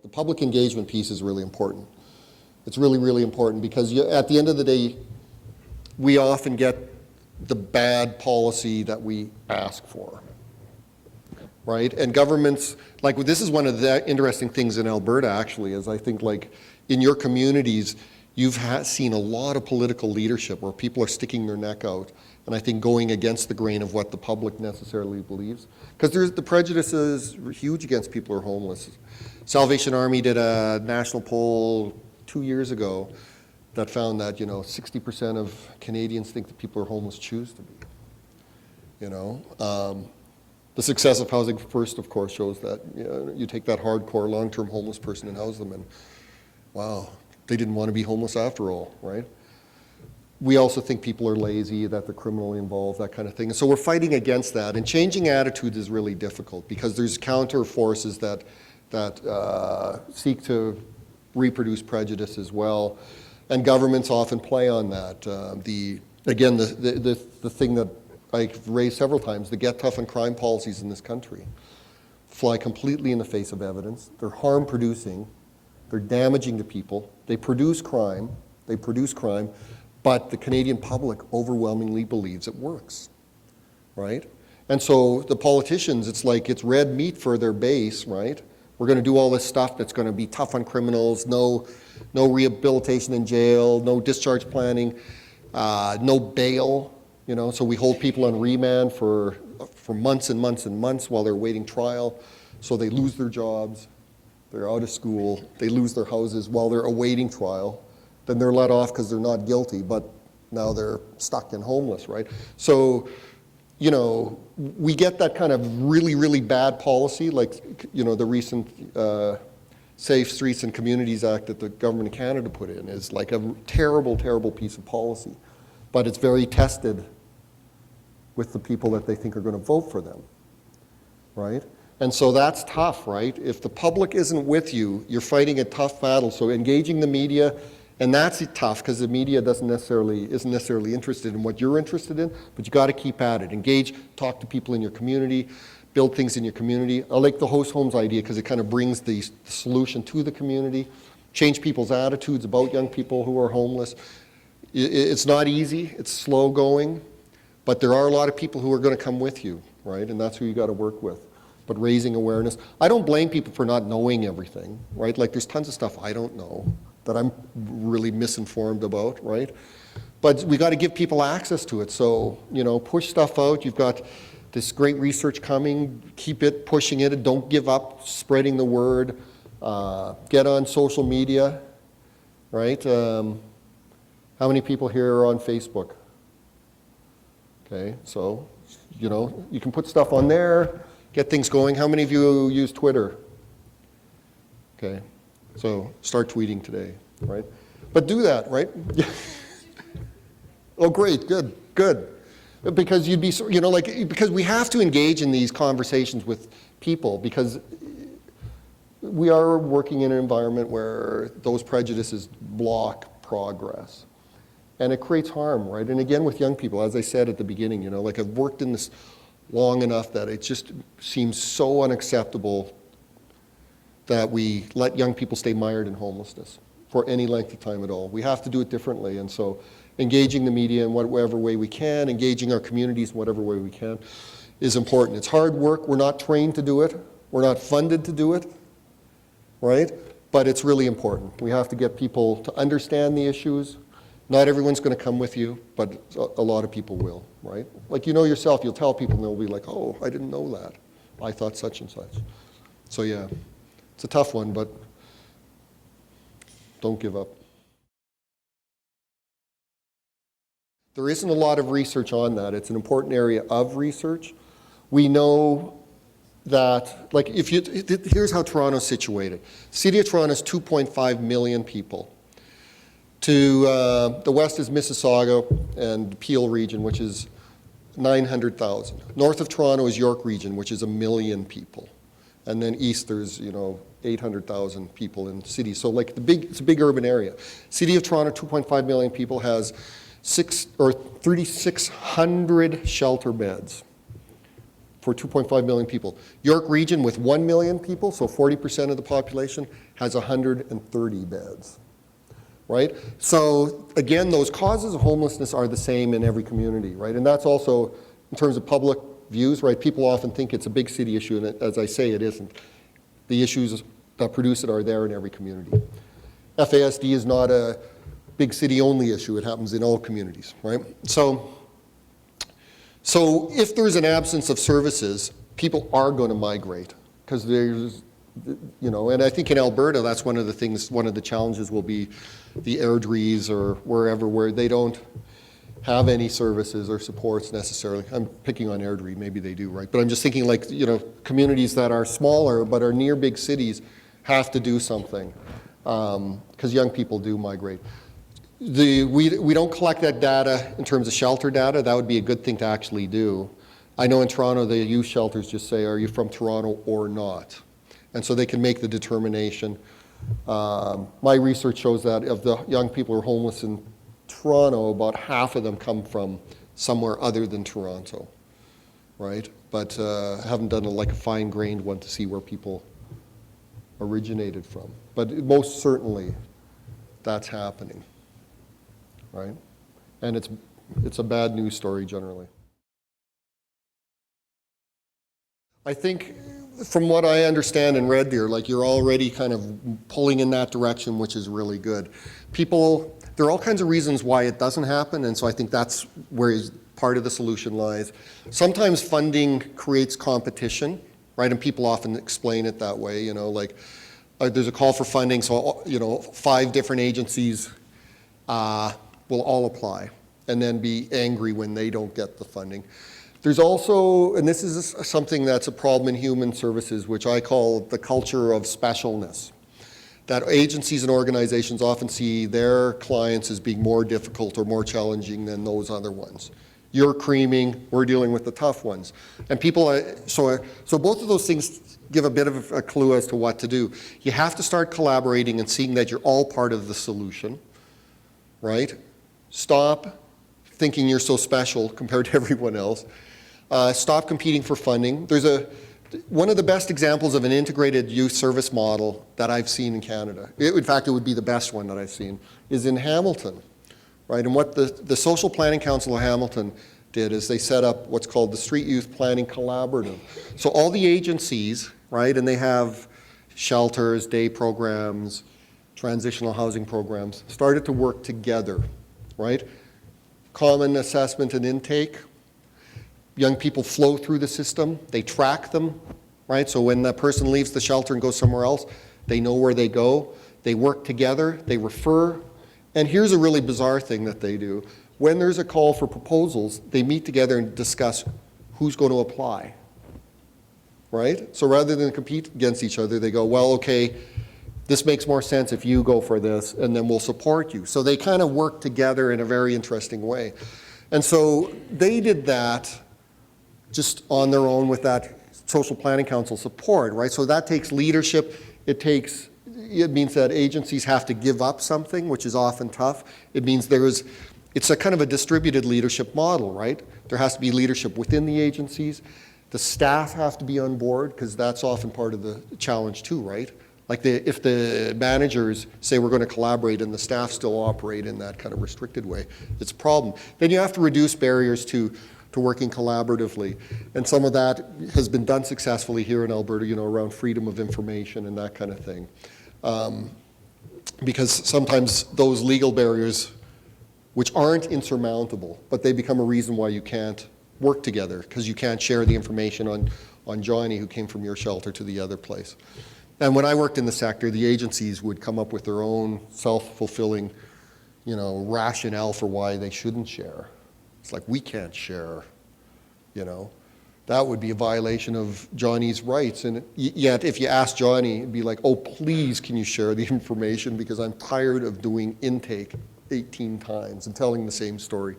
the public engagement piece is really important. It's really, really important because at the end of the day, we often get the bad policy that we ask for, right? And governments, like this is one of the interesting things in Alberta actually, is I think like in your communities, you've seen a lot of political leadership where people are sticking their neck out and I think going against the grain of what the public necessarily believes. Because the prejudice is huge against people who are homeless. Salvation Army did a national poll 2 years ago that found that 60% of Canadians think that people who are homeless choose to be. The success of Housing First, of course, shows that you take that hardcore long-term homeless person and house them, and wow, they didn't want to be homeless after all, right? We also think people are lazy, that they're criminally involved, that kind of thing. And so we're fighting against that. And changing attitudes is really difficult because there's counter forces that seek to reproduce prejudice as well. And governments often play on that. The thing that I've raised several times, the get tough on crime policies in this country fly completely in the face of evidence. They're harm producing. They're damaging to people. They produce crime. But the Canadian public overwhelmingly believes it works, right? And so the politicians, it's like it's red meat for their base, right? We're going to do all this stuff that's going to be tough on criminals, no rehabilitation in jail, no discharge planning, no bail, so we hold people on remand for months and months and months while they're waiting trial, so they lose their jobs, they're out of school, they lose their houses while they're awaiting trial. Then they're let off because they're not guilty, but now they're stuck and homeless, right? So, we get that kind of really, really bad policy, like, the recent Safe Streets and Communities Act that the government of Canada put in is like a terrible, terrible piece of policy. But it's very tested with the people that they think are going to vote for them, right? And so that's tough, right? If the public isn't with you, you're fighting a tough battle. So engaging the media, and that's tough because the media isn't necessarily interested in what you're interested in, but you got to keep at it. Engage, talk to people in your community, build things in your community. I like the host homes idea because it kind of brings the solution to the community, change people's attitudes about young people who are homeless. It's not easy, it's slow going, but there are a lot of people who are going to come with you, right? And that's who you got to work with. But raising awareness. I don't blame people for not knowing everything, right? Like there's tons of stuff I don't know that I'm really misinformed about, right? But we got to give people access to it. So, push stuff out. You've got this great research coming. Keep it, pushing it. Don't give up spreading the word. Get on social media, right? How many people here are on Facebook? Okay, so, you can put stuff on there, get things going. How many of you use Twitter? Okay. So start tweeting today, right? But do that, right? Oh, great, good. Because you'd be, because we have to engage in these conversations with people because we are working in an environment where those prejudices block progress. And it creates harm, right? And again, with young people, as I said at the beginning, I've worked in this long enough that it just seems so unacceptable that we let young people stay mired in homelessness for any length of time at all. We have to do it differently, and so engaging the media in whatever way we can, engaging our communities in whatever way we can is important. It's hard work. We're not trained to do it. We're not funded to do it, right? But it's really important. We have to get people to understand the issues. Not everyone's going to come with you, but a lot of people will, right? Like yourself, you'll tell people and they'll be like, oh, I didn't know that. I thought such and such. So yeah. It's a tough one, but don't give up. There isn't a lot of research on that. It's an important area of research. We know that, here's how Toronto's situated. The City of Toronto is 2.5 million people. To the west is Mississauga and Peel region, which is 900,000. North of Toronto is York region, which is 1 million people. And then east there's 800,000 people in cities. So it's a big urban area. City of Toronto, 2.5 million people, has 3,600 shelter beds. for 2.5 million people. York Region with 1 million people, so 40% of the population, has 130 beds, right? So again, those causes of homelessness are the same in every community, right? And that's also, in terms of public views, right? People often think it's a big city issue, and as I say, it isn't. The issues that produce it are there in every community. FASD is not a big city only issue. It happens in all communities, right? So if there's an absence of services, people are going to migrate because there's, and I think in Alberta, that's one of the things, one of the challenges will be the Airdries or wherever where they don't have any services or supports necessarily. I'm picking on Airdrie, maybe they do, right? But I'm just thinking like, communities that are smaller but are near big cities have to do something because young people do migrate. We don't collect that data in terms of shelter data. That would be a good thing to actually do. I know in Toronto, the youth shelters just say, are you from Toronto or not? And so they can make the determination. My research shows that of the young people who are homeless in Toronto, about half of them come from somewhere other than Toronto, right? But I haven't done a fine-grained one to see where people originated from. But most certainly, that's happening. Right? And it's a bad news story generally. I think from what I understand and read there, you're already kind of pulling in that direction, which is really good. People, there are all kinds of reasons why it doesn't happen, and so I think that's where part of the solution lies. Sometimes funding creates competition, right? And people often explain it that way, there's a call for funding, so 5 different agencies will all apply and then be angry when they don't get the funding. There's also, and this is something that's a problem in human services, which I call the culture of specialness. That agencies and organizations often see their clients as being more difficult or more challenging than those other ones. You're creaming, we're dealing with the tough ones. And people, so both of those things give a bit of a clue as to what to do. You have to start collaborating and seeing that you're all part of the solution, right? Stop thinking you're so special compared to everyone else. Stop competing for funding. There's one of the best examples of an integrated youth service model that I've seen in Canada. In fact, it would be the best one that I've seen, is in Hamilton, right? And what the Social Planning Council of Hamilton did is they set up what's called the Street Youth Planning Collaborative. So all the agencies, right, and they have shelters, day programs, transitional housing programs, started to work together, right? Common assessment and intake. Young people flow through the system. They track them, right? So when that person leaves the shelter and goes somewhere else, they know where they go. They work together. They refer. And here's a really bizarre thing that they do. When there's a call for proposals, they meet together and discuss who's going to apply, right? So rather than compete against each other, they go, well, okay, this makes more sense if you go for this, and then we'll support you. So they kind of work together in a very interesting way. And so they did that just on their own with that Social Planning Council support, right? So that takes leadership. It means that agencies have to give up something, which is often tough. It means it's a kind of a distributed leadership model, right? There has to be leadership within the agencies. The staff have to be on board, because that's often part of the challenge too, right? If the managers say we're going to collaborate and the staff still operate in that kind of restricted way, it's a problem. Then you have to reduce barriers to working collaboratively. And some of that has been done successfully here in Alberta, around freedom of information and that kind of thing. Because sometimes those legal barriers, which aren't insurmountable, but they become a reason why you can't work together, because you can't share the information on Johnny who came from your shelter to the other place. And when I worked in the sector, the agencies would come up with their own self-fulfilling, rationale for why they shouldn't share. It's like, we can't share, That would be a violation of Johnny's rights. And yet, if you ask Johnny, it'd be like, oh, please, can you share the information, because I'm tired of doing intake 18 times and telling the same story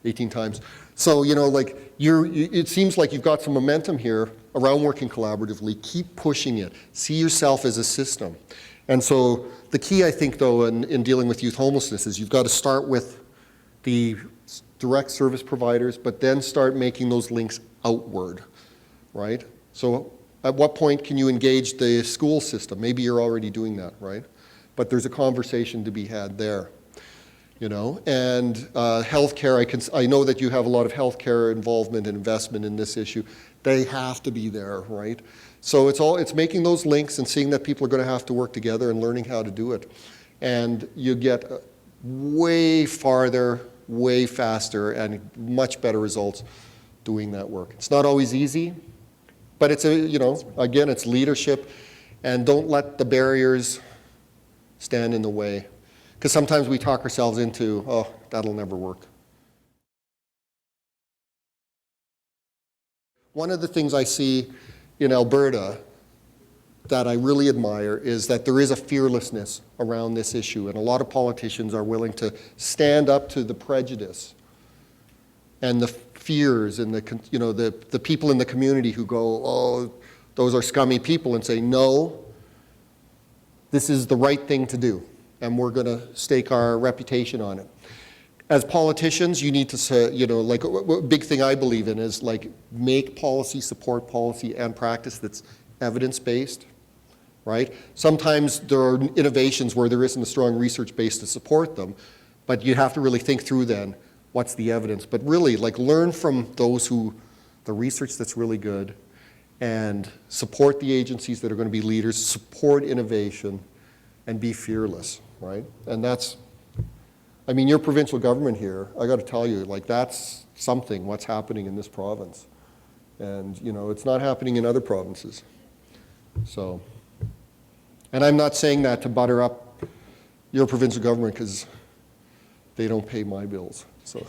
18 times. So, it seems like you've got some momentum here around working collaboratively. Keep pushing it. See yourself as a system. And so the key, I think, though, in dealing with youth homelessness is you've got to start with the direct service providers, but then start making those links outward, right? So at what point can you engage the school system? Maybe you're already doing that, right? But there's a conversation to be had there, you know? And healthcare, I know that you have a lot of healthcare involvement and investment in this issue. They have to be there, right? So it's making those links and seeing that people are going to have to work together and learning how to do it. And you get way farther, way faster, and much better results doing that work. It's not always easy, but it's again, it's leadership, and don't let the barriers stand in the way. Because sometimes we talk ourselves into, oh, that'll never work. One of the things I see in Alberta that I really admire is that there is a fearlessness around this issue, and a lot of politicians are willing to stand up to the prejudice and the fears and the people in the community who go, oh, those are scummy people, and say, no, this is the right thing to do, and we're going to stake our reputation on it. As politicians, you need to say, like a big thing I believe in is like make policy, support policy and practice that's evidence-based, right? Sometimes there are innovations where there isn't a strong research base to support them, but you have to really think through then, what's the evidence? But really, like learn from those the research that's really good, and support the agencies that are going to be leaders, support innovation, and be fearless, right? And that's, I mean, your provincial government here, I got to tell you, like that's something, what's happening in this province. And, it's not happening in other provinces. So, and I'm not saying that to butter up your provincial government because they don't pay my bills. So.